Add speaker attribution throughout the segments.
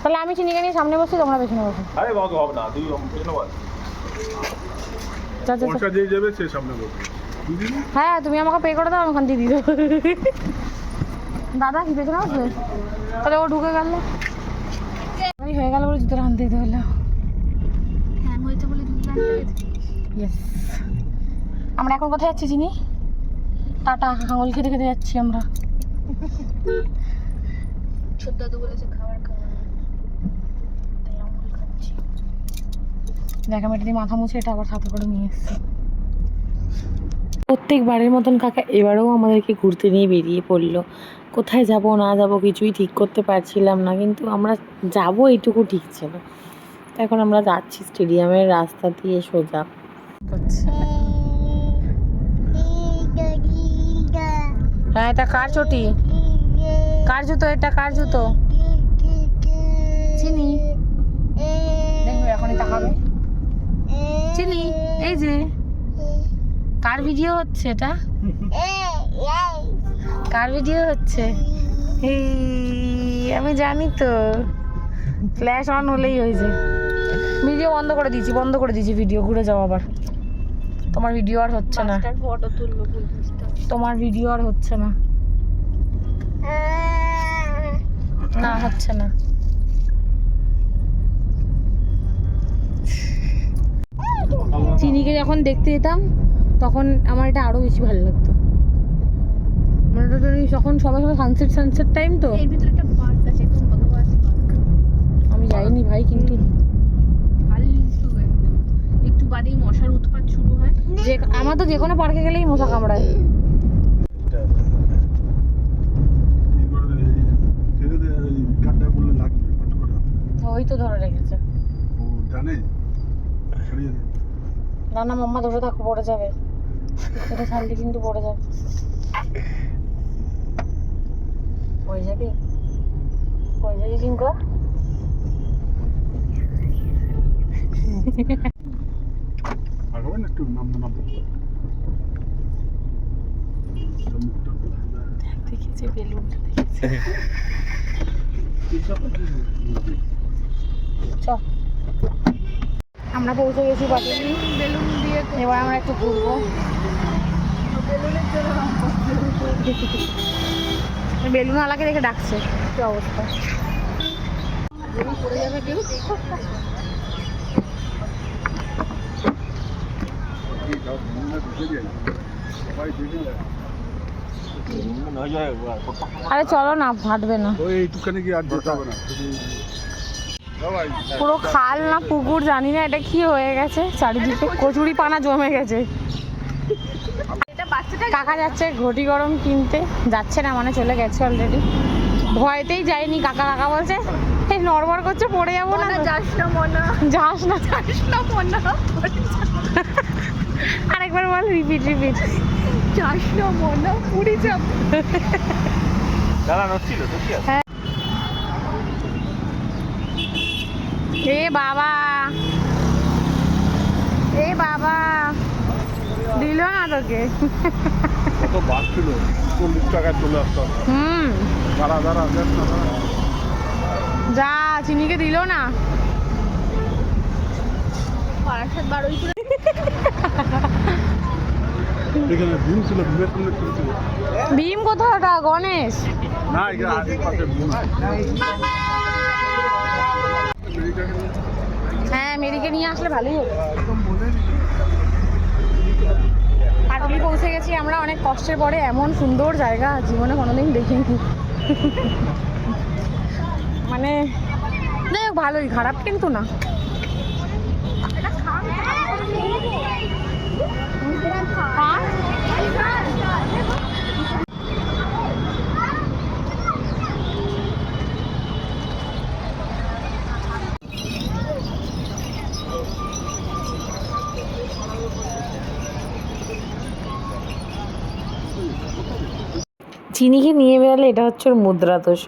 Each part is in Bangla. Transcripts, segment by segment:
Speaker 1: তাহলে আমি চিনিকে নিয়ে সামনে বসছি, তোমরা পেছনে বসো।
Speaker 2: আরে বাবা হবে না, তুই পেছনে বস।
Speaker 3: পয়সা দিয়ে যাবে সে সামনে বসবে।
Speaker 1: হ্যাঁ তুমি আমাকে পে করে দাও, আমি ওখান দিয়ে দিয়ে দেবো। দাদা কি পেছনে বসবে? তাহলে ও ঢুকে গেল, হয়ে গেল বলে জুতোটা আনতে দিতে হলো। ইয়েস। আমরা এখন কোথায় যাচ্ছি চিনি? টাটা, আঙুল খেতে খেতে যাচ্ছি আমরা। ছোট দাদু বলেছে খাবার খাবার, তাই আঙুল খাচ্ছি। দেখা মেয়েটি মাথা মুছে এটা আবার সাথে করে নিয়ে এসছি। প্রত্যেকবারের মতন কাকা এবারেও আমাদেরকে ঘুরতে নিয়ে বেরিয়ে পড়লো। কোথায় যাব না যাব কিছুই ঠিক করতে পারছিলাম না, কিন্তু আমরা যাব এইটুকু ঠিক ছিল। এখন আমরা যাচ্ছি স্টেডিয়ামের রাস্তা দিয়ে সোজা। হ্যাঁ এটা কার চটি? কার জুতো এটা? কার জুতো? চিনি দেখবে এখনই তাকাবে। চিনি এই যে কার ভিডিও হচ্ছে এটা? কার ভিডিও হচ্ছে? এই আমি জানি তো, ফ্ল্যাশ অন হলেই হয়েছে। ভিডিও বন্ধ করে দিয়েছি ভিডিও। ঘুরে যাও আবার। তোমার ভিডিও আর হচ্ছে না, তোমার ভিডিও আর হচ্ছে না, না হচ্ছে না। চিনিকে যখন দেখতে যেতাম তখন আমার এটা আরো বেশি ভালো লাগতো। মানে যখন সবাই সানসেট টাইম তো। এর ভিতরে একটা পার্ক আছে, আমি যাইনি ভাই, কিন্তু একটু বাদেই মশার উৎপাত শুরু হয়। যে আমার তো যে কোনো পার্কে গেলেই মশা কামড়ায়। ওই তো ধরে রেখেছে, না না মাম্মা ধরে থাকো, পড়ে যাবে। এটা ছাড়লে কিন্তু পড়ে যাবে। পড়ে যাবি, পড়ে যাবি কিন্তু। দেখেছি বেলুনটা, দেখেছি। চল আমরা পৌঁছে গেছি পাটিনি। বেলুন দিয়ে এবার আমরা একটু ঘুরবো। বেলুন আলাকে দেখে ডাকছে, কি অবস্থা। পড়ে যাবে কেউ। আরে চলো না, ফাটবে না। পুরো খাল না পুকুর জানি না, এটা কি হয়ে গেছে, চারিদিকে কচুরি পানা জমে গেছে। কাকা যাচ্ছে ঘটি গরম কিনতে, যাচ্ছে না মানে চলে গেছে অলরেডি। ভয়তেই যায়নি, কাকা কাকা বলছে এই নড়বড় করছে পড়ে যাবো না। যাস না মনা, যাস না মনা। আরেকবার বল, রিপিট। যাস না মনা, পুরি যাব।
Speaker 2: দাঁড়া নড়ছিল তো কি আছে?
Speaker 1: এ বাবা, এ বাবা দিল না তোকে।
Speaker 3: কত বাস ছিল, 40 টাকায় চলে আসতাম। দাঁড়া
Speaker 1: যা, চিনিকে দিল না।
Speaker 3: এখানে ভীম ছিল, ভীমের সামনে ছিল।
Speaker 1: ভীম কোথায়? ওটা গণেশ
Speaker 3: না, এখানে আশেপাশে ভীম।
Speaker 1: হ্যাঁ মেরিকে নিয়ে আসলে ভালোই হবে। পাটুলি পৌঁছে গেছি আমরা অনেক কষ্টের পরে। এমন সুন্দর জায়গা জীবনে কোনোদিন দেখিনি। মানে ভালোই, খারাপ কিন্তু না। চিনিকে নিয়ে বেরালে এটা হচ্ছে ওর মুদ্রা দোষ।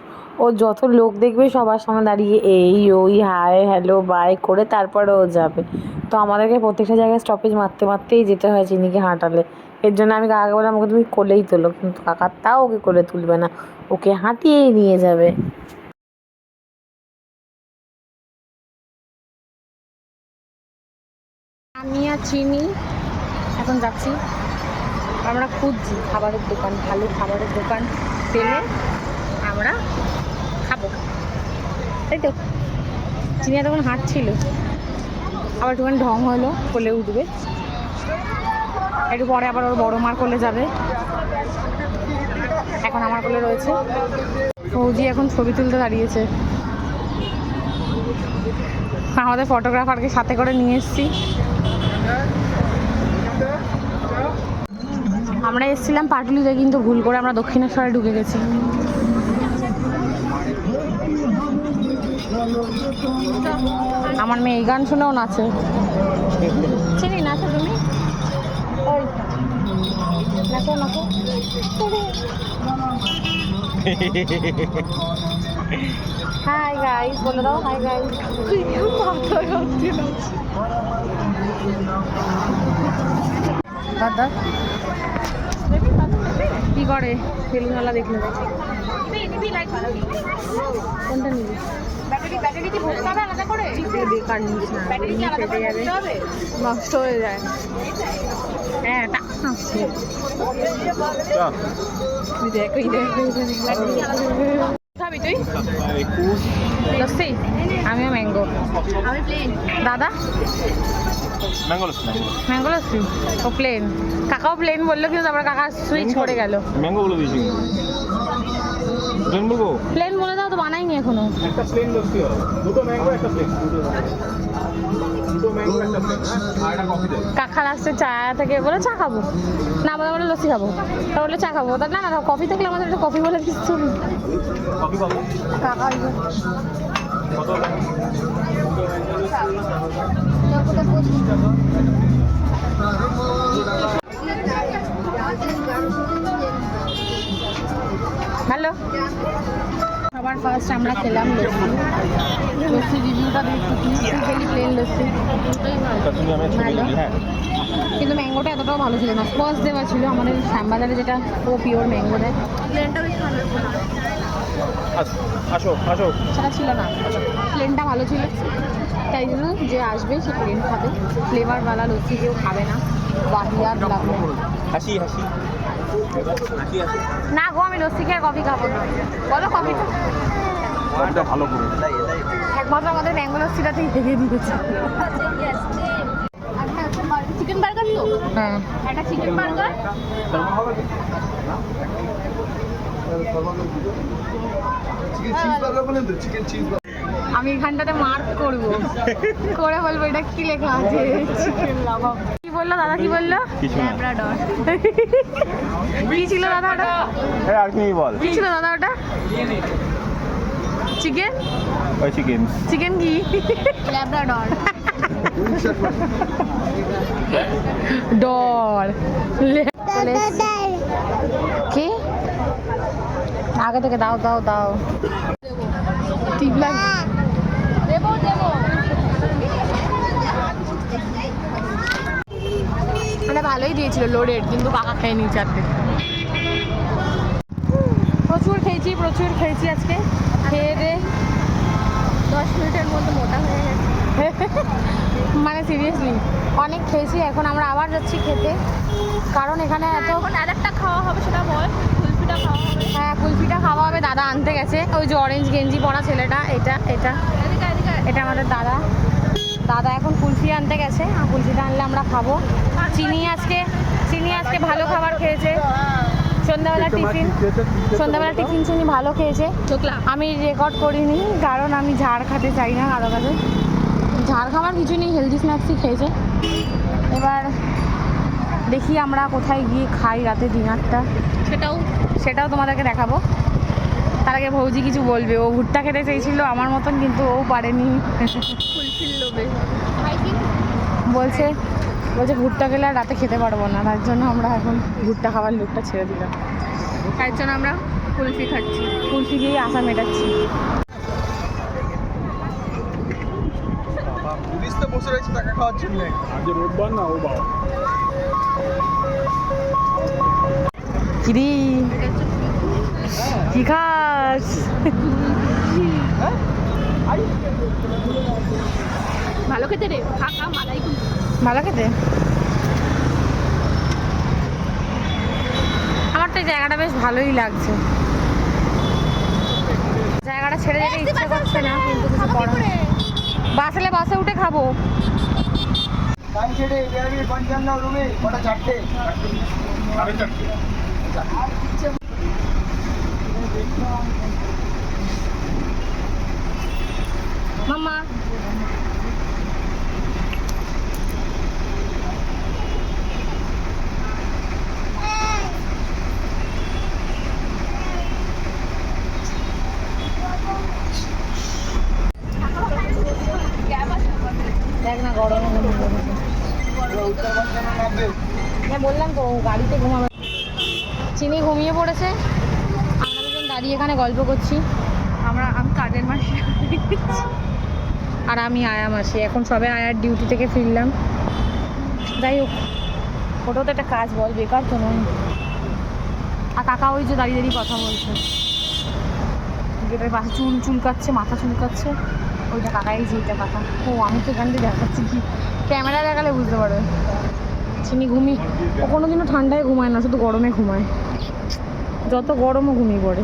Speaker 1: ও যত লোক দেখবে সবার সামনে দাঁড়িয়ে এই ওই হাই হ্যালো বাই করে তারপরে ও যাবে। তো আমাদেরকে প্রত্যেকটা জায়গায় স্টপেজ মারতেই যেতে হয় চিনিকে হাঁটালে। এর জন্য আমি কাকাকে বললাম আমাকে তুমি কোলেই তোলো, কিন্তু কাকা তাও ওকে কোলে তুলবে না, ওকে হাঁটিয়েই নিয়ে যাবে। আমি আর চিনি এখন যাচ্ছি, আমরা খুঁজছি খাবারের দোকান, ভালো খাবারের দোকান পেলে আমরা খাবো, তাই তো। চিনি তখন হাঁটছিল, আবার একটুখানি ঢং হলো, কোলে উঠবে, একটু পরে আবার ওর বড় মার কোলে যাবে, এখন আমার কোলে রয়েছে। ফৌজি এখন ছবি তুলতে দাঁড়িয়েছে, আমাদের ফটোগ্রাফারকে সাথে করে নিয়ে এসেছি। আমরা এসেছিলাম পাটুলিতে, কিন্তু ভুল করে আমরা দক্ষিণেশ্বরে ঢুকে গেছি। আমার মেয়ে এই গান শুনেও নাচে। চিনি নাচো তুমি? ওই নাচো নাচো। হাই গাইস বলে দাও, হাই গাইস। দাদা কি করে? বেলুনওয়ালা দেখলে কোনটা নিবি? ব্যাটারি কি ভরতে হবে আলাদা করে? বেকার নিস না, ব্যাটারি কি আলাদা করে ভরতে হবে? নষ্ট হয়ে যায়। হ্যাঁ তা দেখো খাবি তুই? লস্যি? আমিও ম্যাঙ্গো। আমি প্লেন। দাদা
Speaker 2: ম্যাঙ্গো লস্যি।
Speaker 1: ম্যাঙ্গো লস্যি ও প্লেন। কাকাও প্লেন বললো, কিন্তু তারপর কাকা সুইচ করে গেল।
Speaker 2: ম্যাঙ্গো বলে দিয়েছি। প্লেন বলবো?
Speaker 1: প্লেন বলে দাও তো, বানাইনি এখনো।
Speaker 2: একটা প্লেন লস্যি হবে, দুটো ম্যাঙ্গো একটা প্লেন, দুটো ম্যাঙ্গো একটা প্লেন, আর একটা কফি দেবে।
Speaker 1: কাকা লাস্টে চা থেকে বলে চা খাবো না, বলে লস্যি খাবো, তা বলে চা খাবো, তা না না কফি থাকলে আমাদের একটা কফি বলে কিছু।
Speaker 2: কফি কত?
Speaker 1: কাকা
Speaker 2: কত?
Speaker 1: হ্যালো, সবার ফার্স্ট আমরা খেলাম লস্যি। লস্যি রিভিউটা দেখতে খেলি প্লেন লস্যি, দুটোই ভালো,
Speaker 2: হ্যাঁ,
Speaker 1: কিন্তু ম্যাঙ্গোটা এতটাও ভালো ছিল না। স্কচ দেওয়া ছিল আমাদের শ্যামবাজারে, যেটা ও পিওর ম্যাঙ্গো দেয়। প্লেনটা বেশ ভালো,
Speaker 2: আসো আসো।
Speaker 1: সেটা ছিল না, প্লেনটা ভালো ছিল। তাই জন্য যে আসবে সে প্লেন খাবে, ফ্লেভারওয়ালা লস্যি কেউ খাবে না, বাহিয়ার লাগবে।
Speaker 2: হাসি হাসি হাসি হাসি।
Speaker 1: না গো, আমি লস্যি খেয়ে কফি খাবো না। বলো কফিটা
Speaker 2: কফিটা ভালো করে।
Speaker 1: একমাত্র আমাদের ম্যাঙ্গো লস্যিটাতেই থেকে দিয়েছে। চিকেন বার্গার তো? হ্যাঁ, একটা চিকেন বার্গার। আমি এখানটাতে মার্ক করবো, করে বলবো এটা কি লেখা আছে, চিকেন লাভাব। কি বললো দাদা, কি বললো? ল্যাব্রাডর। কি ছিল দাদা ওটা?
Speaker 2: আর কি বল?
Speaker 1: কি ছিল দাদা ওটা? চিকেন?
Speaker 2: ওই চিকেন।
Speaker 1: চিকেন কি? ল্যাব্রাডর। ডর কি? আগে থেকে দাও দাও দাও, ঠিক লাগে। দেবো দেবো, মানে ভালোই দিয়েছিল লোডেড, কিন্তু কাকা খেয়ে নিয়েছে আজকে। প্রচুর খেয়েছি আজকে। খেয়ে দে 10 মিনিটের মধ্যে মোটা হয়ে গেছে। মানে সিরিয়াসলি অনেক খেয়েছি। এখন আমরা আবার যাচ্ছি খেতে, কারণ এখানে এত আরেকটা খাওয়া হবে, সেটা বল। কুলফিটা খাওয়া হবে। হ্যাঁ, কুলফিটা খাওয়া হবে, দাদা আনতে গেছে। ওই যে অরেঞ্জ গেঞ্জি পরা ছেলেটা, এটা আমাদের দাদা এখন কুলফি আনতে গেছে, আর কুলফিটা আনলে আমরা খাবো। চিনি আজকে ভালো খাবার খেয়েছে। সন্ধ্যাবেলা টিফিন চিনি ভালো খেয়েছে। আমি রেকর্ড করিনি, কারণ আমি ঝাড় খেতে চাই না কারো কাছে। ঝাড় খাবার কিছু নেই, হেলদি স্ন্যাক্সই খেয়েছে। এবার দেখি আমরা কোথায় গিয়ে খাই রাতে ডিনারটা, সেটাও তোমাদেরকে দেখাবো। তার আগে ভৌজি কিছু বলবে। ও ভুট্টা খেতে চেয়েছিল আমার মতন, কিন্তু ও পারেনি। বলছে ভুট্টা খেলে আর রাতে খেতে পারবো না, তার জন্য আমরা এখন ভুট্টা খাবার লুকটা ছেড়ে দিলাম। তার জন্য আমরা কুলফি খাচ্ছি, কুলফি দিয়েই আশা মেটাচ্ছি।
Speaker 3: বসে রয়েছে টাকা খাওয়ার জন্য। আজ রোববার না, ও বাবা
Speaker 1: কিরি কি খাস? ভালো খেতে রে, মালাই ভালো খেতে। আমার তো এই জায়গাটা বেশ ভালোই লাগছে। জায়গাটা ছেড়ে যেতে ইচ্ছে করছে না, কিন্তু কিছু করার নেই। বাসে বাসে উঠে খাবো। মাম্মা দেখ না গরমে হ্যাঁ বললাম তো গাড়িতে ঘুমাবে। চিনি ঘুমিয়ে পড়েছে, আমরা দুজন দাঁড়িয়ে এখানে গল্প করছি। আমি কাজের মাসি আর আমি আয়া মাসি। এখন সবে আয়ার ডিউটি থেকে ফিরলাম। যাই হোক, ওটাও তো একটা কাজ, বল, বেকার তো নয়। আর কাকা ওই যে দাঁড়িয়ে দাঁড়িয়ে কথা বলছে, যেটার পাশে চুলকাচ্ছে, মাথা চুলকাচ্ছে, ওইটা কাকাই যে এটা কাকা। ও আমি তো এখান থেকে দেখাচ্ছি, কি ক্যামেরা দেখালে বুঝতে পারবে। চিনি ও কোনোদিনও ঠান্ডায় ঘুমায় না, শুধু গরমে ঘুমায়। যত গরমও ঘুমিয়ে পড়ে।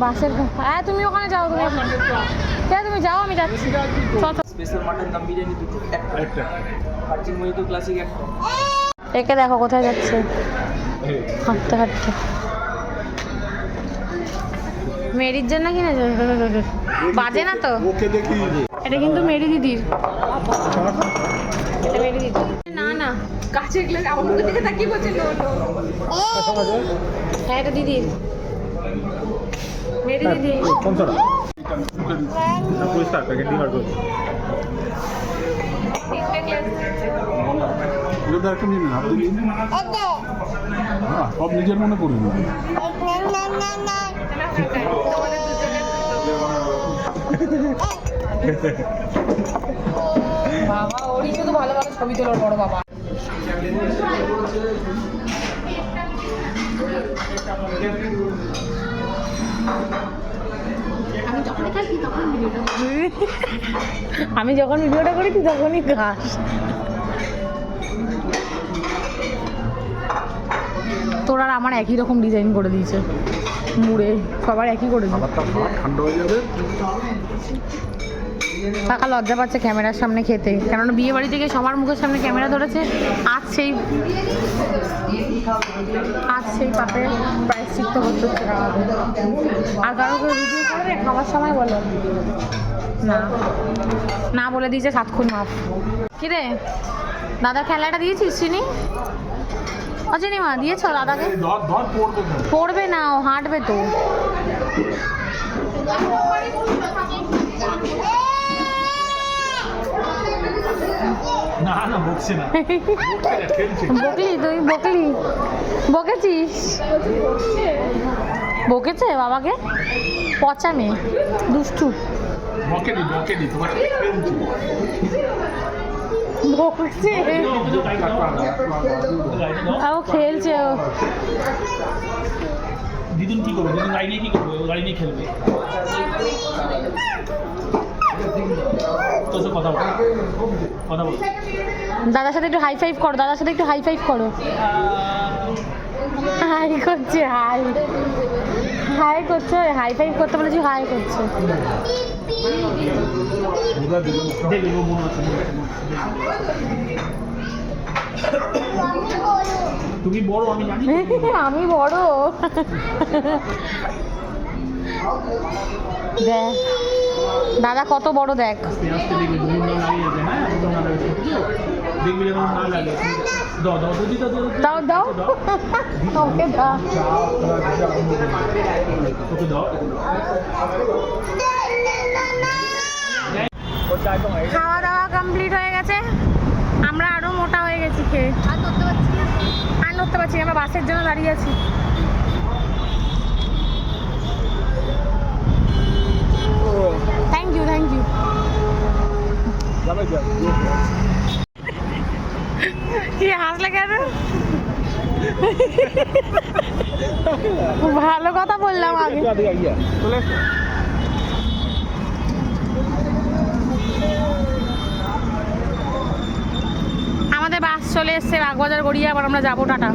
Speaker 1: বাসের হ্যাঁ তুমি ওখানে যাও, তুমি যাও, আমি যাচ্ছি।
Speaker 4: স্পেশাল মাটন দম বিরিয়ানি দুটো, একটা আর চিংড়ি তো ক্লাসিক একটা।
Speaker 1: একে দেখো কোথায় যাচ্ছে, হাঁটতে হাঁটতে। মেরির জন্য কিনেছে, বাজে না তো? এটা কিন্তু মেরি দিদির। এটা মেরি দিদি না, না কাছে গ্লাস আমার মুখের দিকে তাকিয়ে বলছে নো নো। হ্যাঁ এটা দিদির, মেরি দিদি।
Speaker 3: সব নিজের মনে করি না।
Speaker 1: বাবা ওরই শুধু ভালো ভালো ছবি তোলার বড় বাবা। আমি যখন ভিডিওটা করি তুই তখনই খাস। তোর আর আমার একই রকম ডিজাইন করে দিয়েছে মুড়ে, সবার একই করে দিয়েছে।
Speaker 3: ঠান্ডা হয়ে যাবে।
Speaker 1: কাকা লজ্জা পাচ্ছে ক্যামেরার সামনে খেতে, কেননা বিয়ে বাড়ি থেকে সবার মুখের সামনে ক্যামেরা ধরেছে। আজ সেই পাপে প্রায়শ্চিত্ত করতে হচ্ছে কাকাকে। আর কারো কেউ ভিডিও করবে খাওয়ার সময় বলো না, না বলে দিয়েছে সাতক্ষণ মাপ। কিরে দাদার খেলাটা দিয়েছিস চিনি? অচিনি মা দিয়েছ দাদাকে? পড়বে না, ও হাঁটবে তো।
Speaker 3: না না বকছে না,
Speaker 1: বকলি তুই? বকেছিস? বকেছে বাবাকে? পচা মেয়ে, দুষ্টু। বকছে, ও খেলছে।
Speaker 5: দিদুন কি করবে? দিদুন গাড়ি নিয়ে কি করবে? ও গাড়ি নিয়ে খেলবে। তোর সাথে কথা বল।
Speaker 1: দাদার সাথে একটু হাই ফাইভ করো, দাদার সাথে একটু হাই ফাইভ করো। হাই করছে, হাই করছে, হাই ফাইভ করতে বলেছি, হাই করছে।
Speaker 5: তুমি বড়, আমি জানি।
Speaker 1: আমি বড়। দেখ দাদা কত বড়, দেখ।
Speaker 5: দেখবি যখন না লাগে।
Speaker 1: দাও দাও, ওকে দাও।
Speaker 5: ওকে দাও।
Speaker 1: খাওয়া দাওয়া কমপ্লিট হয়ে গেছে, আমরা আরো মোটা হয়ে গেছি খেয়ে। আর নড়তে পারছি না, আমরা বাসের জন্য দাঁড়িয়ে আছি। থ্যাংক ইউ কি হাসলে কেন? ভালো কথা বললাম আগে। আমাদের বাস চলে এসছে বাগবাজার গড়িয়ে, আবার আমরা যাবো। টাটা।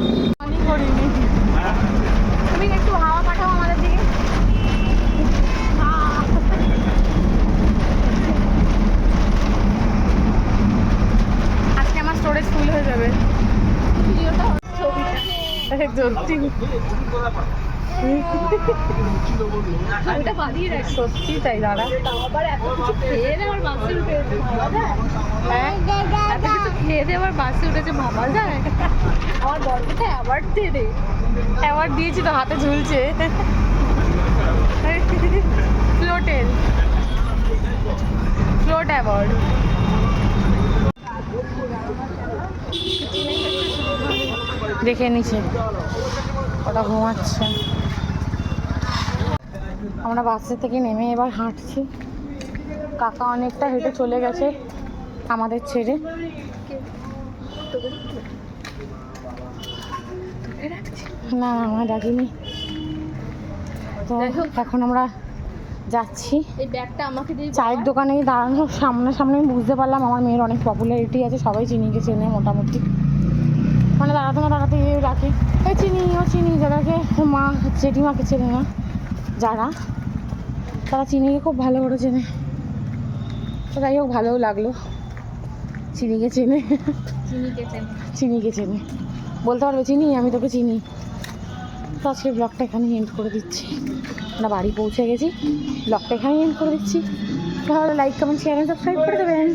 Speaker 1: তুমি একটু হাওয়া পাঠাও আমাদের দিকে। আজকে আমার স্টোরেজ ফুল হয়ে যাবে। সত্যি তাই দাদা। খেয়ে দেওয়ার বাসে উঠেছে ভাবা যায়। আমার বরকে অ্যাওয়ার্ড দিয়ে দে। অ্যাওয়ার্ড দিয়েছি তো, হাতে ঝুলছে। Float award. দেখে নিচ্ছে ওটা ঘুমাচ্ছে। আমরা বাসে থেকে নেমে এবার হাঁটছি। কাকা অনেকটা হেঁটে চলে গেছে আমাদের ছেড়ে। না আমার ডাকিনি তো। এখন আমরা যাচ্ছি
Speaker 6: এই ব্যাগটা আমাকে দিয়ে
Speaker 1: চায়ের দোকানে দাঁড়ানো। সামনাসামনি বুঝতে পারলাম আমার মেয়ের অনেক পপুলারিটি আছে, সবাই চিনিকে চেনে মোটামুটি। মানে দাঁড়াতে না দাঁড়াতে ডাকে এই চিনি, ও চিনি। যাদেরকে মা জেঠিমাকে চেনে না যারা, তারা চিনিকে খুব ভালো করে চেনে। তো যাই হোক, ভালোও লাগলো চিনিকে চেনে। চিনিকে চেনে বলতে পারবে চিনি আমি তোকে চিনি। তো আজকে ব্লগটা এখানেই এন্ড করে দিচ্ছি। আমরা বাড়ি পৌঁছে গেছি, ব্লগটা এখানেই এন্ড করে দিচ্ছি। তাহলে লাইক কমেন্ট শেয়ার সাবস্ক্রাইব করে দেবেন।